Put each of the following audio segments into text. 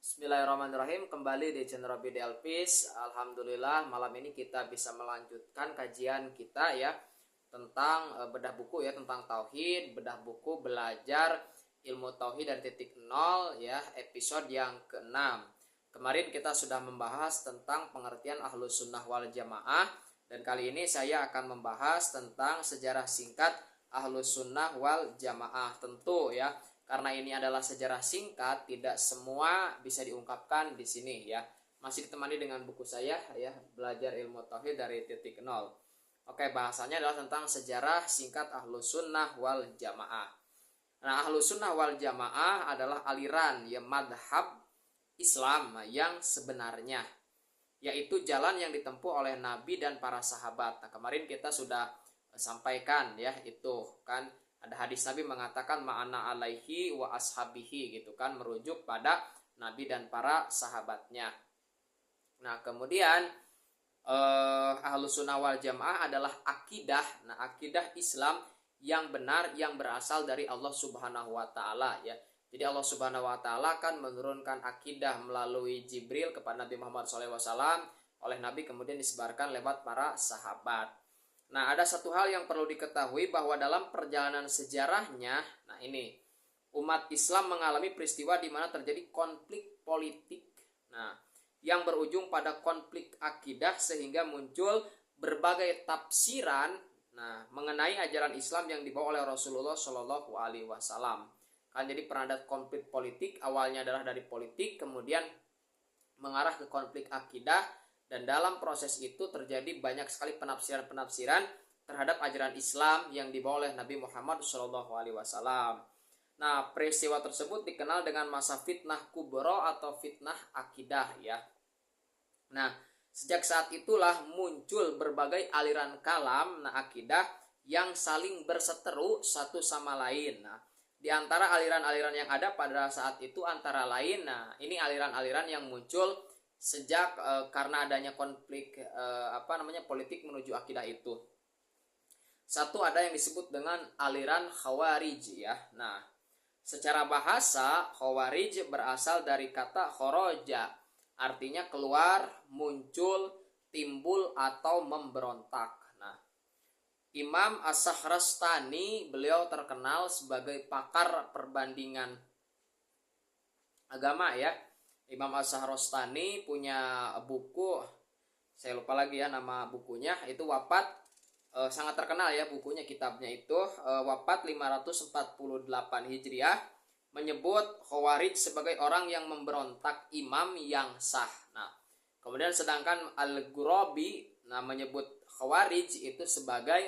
Bismillahirrahmanirrahim. Kembali di channel Robi Delpis. Alhamdulillah malam ini kita bisa melanjutkan kajian kita ya tentang bedah buku ya, tentang tauhid, bedah buku belajar ilmu tauhid dari titik nol ya, episode yang ke-6. Kemarin kita sudah membahas tentang pengertian Ahlus Sunnah wal Jamaah, dan kali ini saya akan membahas tentang sejarah singkat Ahlus Sunnah wal Jamaah. Tentu ya, karena ini adalah sejarah singkat, tidak semua bisa diungkapkan di sini ya. Masih ditemani dengan buku saya ya, Belajar Ilmu Tauhid dari Titik Nol. Oke, bahasanya adalah tentang sejarah singkat Ahlus Sunnah wal Jamaah. Nah, Ahlus Sunnah wal Jamaah adalah aliran ya, madhab Islam yang sebenarnya, yaitu jalan yang ditempuh oleh Nabi dan para sahabat. Nah, kemarin kita sudah sampaikan ya, itu kan ada hadis Nabi mengatakan ma'ana alaihi wa ashabihi gitu kan, merujuk pada Nabi dan para sahabatnya. Nah, kemudian Ahlus Sunnah wal Jamaah adalah akidah. Nah, akidah Islam yang benar yang berasal dari Allah Subhanahu wa taala ya. Jadi Allah Subhanahu wa taala kan menurunkan akidah melalui Jibril kepada Nabi Muhammad SAW, oleh Nabi kemudian disebarkan lewat para sahabat. Nah, ada satu hal yang perlu diketahui, bahwa dalam perjalanan sejarahnya, nah ini, umat Islam mengalami peristiwa di mana terjadi konflik politik. Nah, yang berujung pada konflik akidah sehingga muncul berbagai tafsiran nah mengenai ajaran Islam yang dibawa oleh Rasulullah Shallallahu alaihi wasallam. Kan jadi pernah ada konflik politik, awalnya adalah dari politik, kemudian mengarah ke konflik akidah, dan dalam proses itu terjadi banyak sekali penafsiran-penafsiran terhadap ajaran Islam yang dibawa oleh Nabi Muhammad Shallallahu alaihi wasallam. Nah, peristiwa tersebut dikenal dengan masa fitnah kubro atau fitnah akidah ya. Nah, sejak saat itulah muncul berbagai aliran kalam, nah akidah, yang saling berseteru satu sama lain. Nah, di antara aliran-aliran yang ada pada saat itu antara lain, nah ini aliran-aliran yang muncul sejak karena adanya konflik politik menuju akidah itu. Satu, ada yang disebut dengan aliran Khawarij ya. Nah, secara bahasa Khawarij berasal dari kata khoroja, artinya keluar, muncul, timbul atau memberontak. Nah, Imam As-Sakhrastani, beliau terkenal sebagai pakar perbandingan agama ya. Imam As-Sakhrastani punya buku, saya lupa lagi ya nama bukunya, itu wafat sangat terkenal ya bukunya, kitabnya itu wafat 548 Hijriah, menyebut Khawarij sebagai orang yang memberontak imam yang sah. Nah, kemudian sedangkan Al-Ghurabi menyebut Khawarij itu sebagai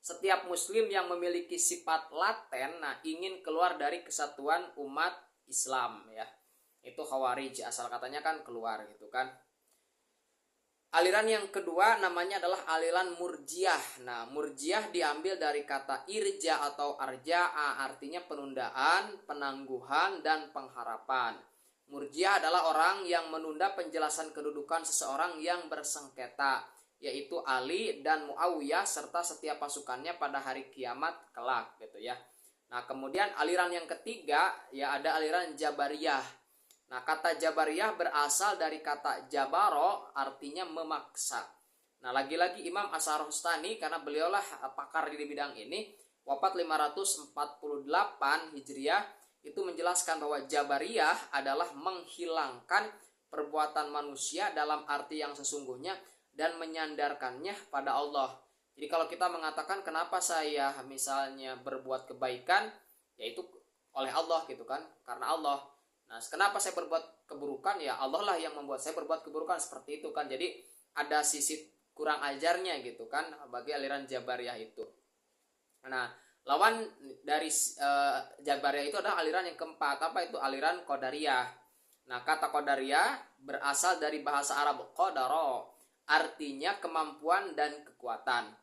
setiap muslim yang memiliki sifat laten, nah ingin keluar dari kesatuan umat Islam ya. Itu Khawarij, asal katanya kan keluar gitu kan. Aliran yang kedua namanya adalah aliran Murjiah. Nah, Murjiah diambil dari kata irja atau arja'a, artinya penundaan, penangguhan, dan pengharapan. Murjiah adalah orang yang menunda penjelasan kedudukan seseorang yang bersengketa, yaitu Ali dan Muawiyah serta setiap pasukannya pada hari kiamat kelak gitu ya. Nah, kemudian aliran yang ketiga ya ada aliran Jabariyah. Nah, kata Jabariyah berasal dari kata jabaro, artinya memaksa. Nah, lagi-lagi Imam As-Sakhrastani, karena beliaulah pakar di bidang ini, wafat 548 Hijriah, itu menjelaskan bahwa Jabariyah adalah menghilangkan perbuatan manusia dalam arti yang sesungguhnya dan menyandarkannya pada Allah. Jadi kalau kita mengatakan kenapa saya misalnya berbuat kebaikan, yaitu oleh Allah gitu kan, karena Allah. Nah, kenapa saya berbuat keburukan? Ya Allah lah yang membuat saya berbuat keburukan, seperti itu kan. Jadi ada sisi kurang ajarnya gitu kan bagi aliran Jabariyah itu. Nah, lawan dari Jabariyah itu adalah aliran yang keempat, apa itu? Aliran Qadariyah. Nah, kata Qadariyah berasal dari bahasa Arab qadara, artinya kemampuan dan kekuatan.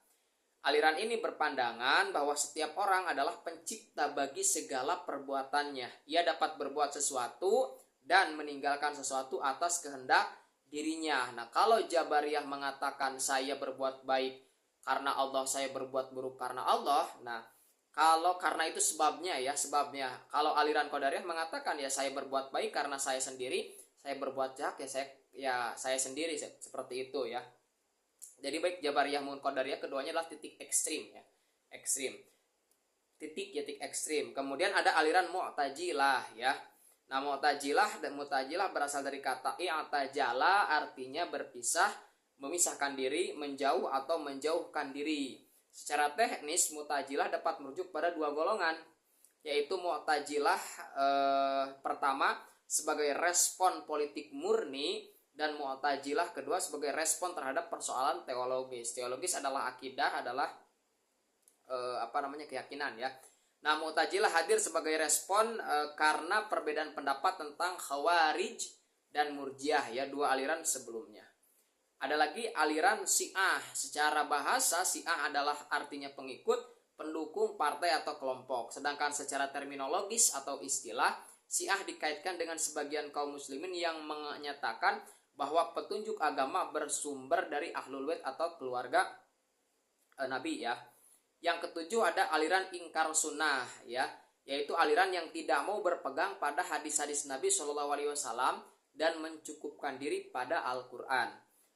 Aliran ini berpandangan bahwa setiap orang adalah pencipta bagi segala perbuatannya. Ia dapat berbuat sesuatu dan meninggalkan sesuatu atas kehendak dirinya. Nah, kalau Jabariyah mengatakan saya berbuat baik karena Allah, saya berbuat buruk karena Allah, nah Kalau karena itu sebabnya ya, sebabnya. Kalau aliran Qadariyah mengatakan ya saya berbuat baik karena saya sendiri, saya berbuat jahat ya saya sendiri, seperti itu ya. Jadi baik Jabariyah maupun Qadariyah keduanya adalah titik ekstrim ya. Ekstrim. Titik ekstrim. Kemudian ada aliran Mu'tazilah ya. Nah, Mu'tazilah berasal dari kata i'tajala, artinya berpisah, memisahkan diri, menjauh atau menjauhkan diri. Secara teknis Mu'tazilah dapat merujuk pada dua golongan, yaitu Mu'tazilah pertama sebagai respon politik murni dan Mu'tazilah kedua sebagai respon terhadap persoalan teologis. Teologis adalah akidah, adalah keyakinan ya. Nah, Mu'tazilah hadir sebagai respon karena perbedaan pendapat tentang Khawarij dan Murji'ah ya, dua aliran sebelumnya. Ada lagi aliran Syiah. Secara bahasa Syiah adalah artinya pengikut, pendukung partai atau kelompok. Sedangkan secara terminologis atau istilah, Syiah dikaitkan dengan sebagian kaum muslimin yang menyatakan bahwa petunjuk agama bersumber dari Ahlul Bait atau keluarga Nabi ya. Yang ketujuh ada aliran ingkar sunnah ya, yaitu aliran yang tidak mau berpegang pada hadis-hadis Nabi SAW dan mencukupkan diri pada Al-Quran.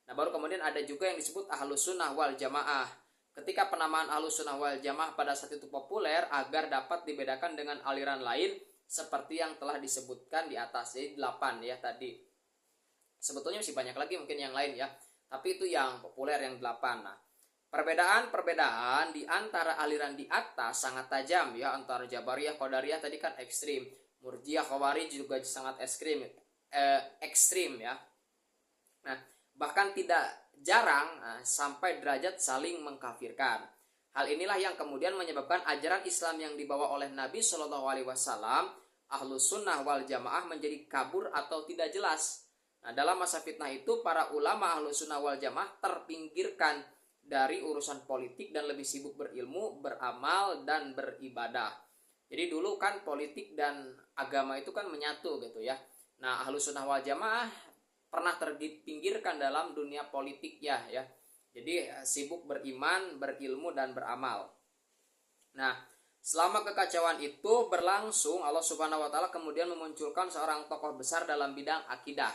Nah, baru kemudian ada juga yang disebut Ahlus Sunnah wal Jamaah. Ketika penamaan Ahlus Sunnah wal Jamaah pada saat itu populer agar dapat dibedakan dengan aliran lain seperti yang telah disebutkan di atas. Jadi 8 ya tadi. Sebetulnya masih banyak lagi mungkin yang lain ya, tapi itu yang populer yang 8. Nah, perbedaan di antara aliran di atas sangat tajam ya, antara Jabariyah, Qadariyah tadi kan ekstrim, Murji'ah, Khawarij juga sangat ekstrim ya. Nah, bahkan tidak jarang sampai derajat saling mengkafirkan. Hal inilah yang kemudian menyebabkan ajaran Islam yang dibawa oleh Nabi Shallallahu Alaihi Wasallam, Ahlus Sunnah wal Jamaah menjadi kabur atau tidak jelas. Nah, dalam masa fitnah itu para ulama Ahlus Sunnah wal Jamaah terpinggirkan dari urusan politik dan lebih sibuk berilmu, beramal, dan beribadah. Jadi dulu kan politik dan agama itu kan menyatu gitu ya. Nah, Ahlus Sunnah wal Jamaah pernah terpinggirkan dalam dunia politik ya. Jadi sibuk beriman, berilmu, dan beramal. Nah, selama kekacauan itu berlangsung, Allah Subhanahu wa taala kemudian memunculkan seorang tokoh besar dalam bidang akidah.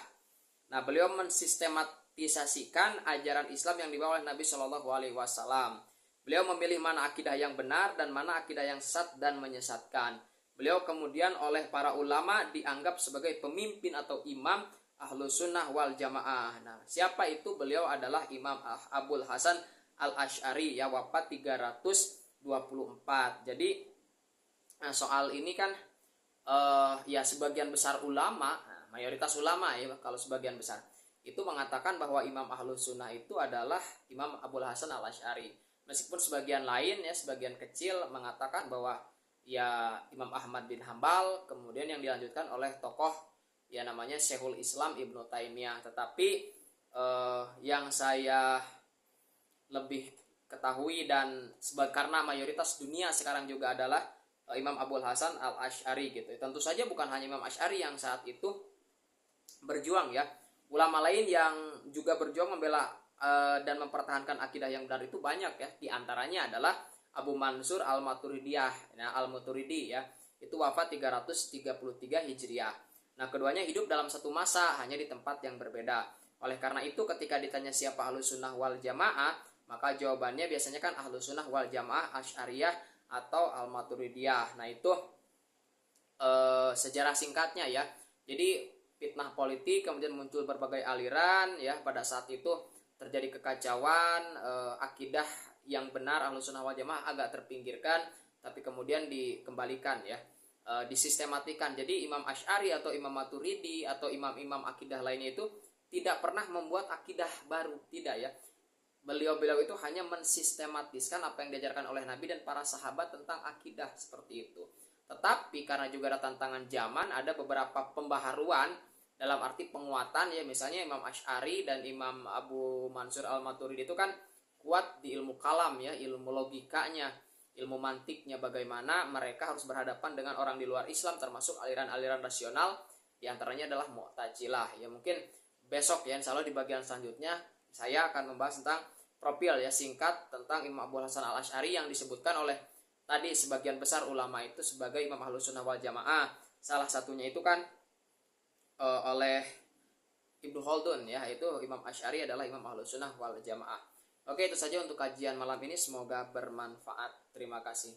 Nah, beliau mensistematisasikan ajaran Islam yang dibawa oleh Nabi Shallallahu alaihi wasallam. Beliau memilih mana akidah yang benar dan mana akidah yang sesat dan menyesatkan. Beliau kemudian oleh para ulama dianggap sebagai pemimpin atau imam Ahlus Sunnah wal Jamaah. Nah, siapa itu? Beliau adalah Imam Abul Hasan Al-Asy'ari ya, wafat 324. Jadi soal ini kan ya sebagian besar ulama, mayoritas ulama ya, kalau sebagian besar itu mengatakan bahwa Imam Ahlus Sunnah itu adalah Imam Abul Hasan Al-Asy'ari. Meskipun sebagian lain ya, sebagian kecil mengatakan bahwa ya Imam Ahmad bin Hambal, kemudian yang dilanjutkan oleh tokoh ya namanya Syekhul Islam Ibnu Taimiyah. Tetapi yang saya lebih ketahui dan karena mayoritas dunia sekarang juga adalah Imam Abul Hasan Al-Asy'ari gitu. Tentu saja bukan hanya Imam Asy'ari yang saat itu berjuang ya. Ulama lain yang juga berjuang membela dan mempertahankan akidah yang benar itu banyak ya. Di antaranya adalah Abu Mansur Al-Maturidiyah, Al-Maturidi ya. Itu wafat 333 Hijriah. Nah, keduanya hidup dalam satu masa, hanya di tempat yang berbeda. Oleh karena itu, ketika ditanya siapa Ahlus Sunnah wal Jamaah, maka jawabannya biasanya kan Ahlus Sunnah wal Jamaah Asy'ariyah atau Al-Maturidiyah. Nah, itu sejarah singkatnya ya. Jadi fitnah politik, kemudian muncul berbagai aliran ya. Pada saat itu terjadi kekacauan, akidah yang benar Ahlus Sunnah wal Jamaah agak terpinggirkan, tapi kemudian dikembalikan ya. Disistematikan. Jadi Imam Asy'ari atau Imam Maturidi atau imam-imam akidah lainnya itu tidak pernah membuat akidah baru, tidak ya. Beliau itu hanya mensistematiskan apa yang diajarkan oleh Nabi dan para sahabat tentang akidah seperti itu. Tetapi karena juga ada tantangan zaman, ada beberapa pembaharuan dalam arti penguatan ya. Misalnya Imam Asy'ari dan Imam Abu Mansur Al-Maturidi itu kan kuat di ilmu kalam ya, ilmu logikanya, ilmu mantiknya, bagaimana mereka harus berhadapan dengan orang di luar Islam, termasuk aliran-aliran rasional, diantaranya adalah Mu'tazilah. Ya mungkin besok ya, insya Allah di bagian selanjutnya saya akan membahas tentang profil ya singkat tentang Imam Abu Hasan Al-Asy'ari yang disebutkan oleh tadi sebagian besar ulama itu sebagai imam Ahlus Sunnah wal Jamaah. Salah satunya itu kan oleh Ibnu Khaldun ya, itu Imam Asy'ari adalah imam Ahlus Sunnah wal Jamaah. Oke, itu saja untuk kajian malam ini, semoga bermanfaat. Terima kasih.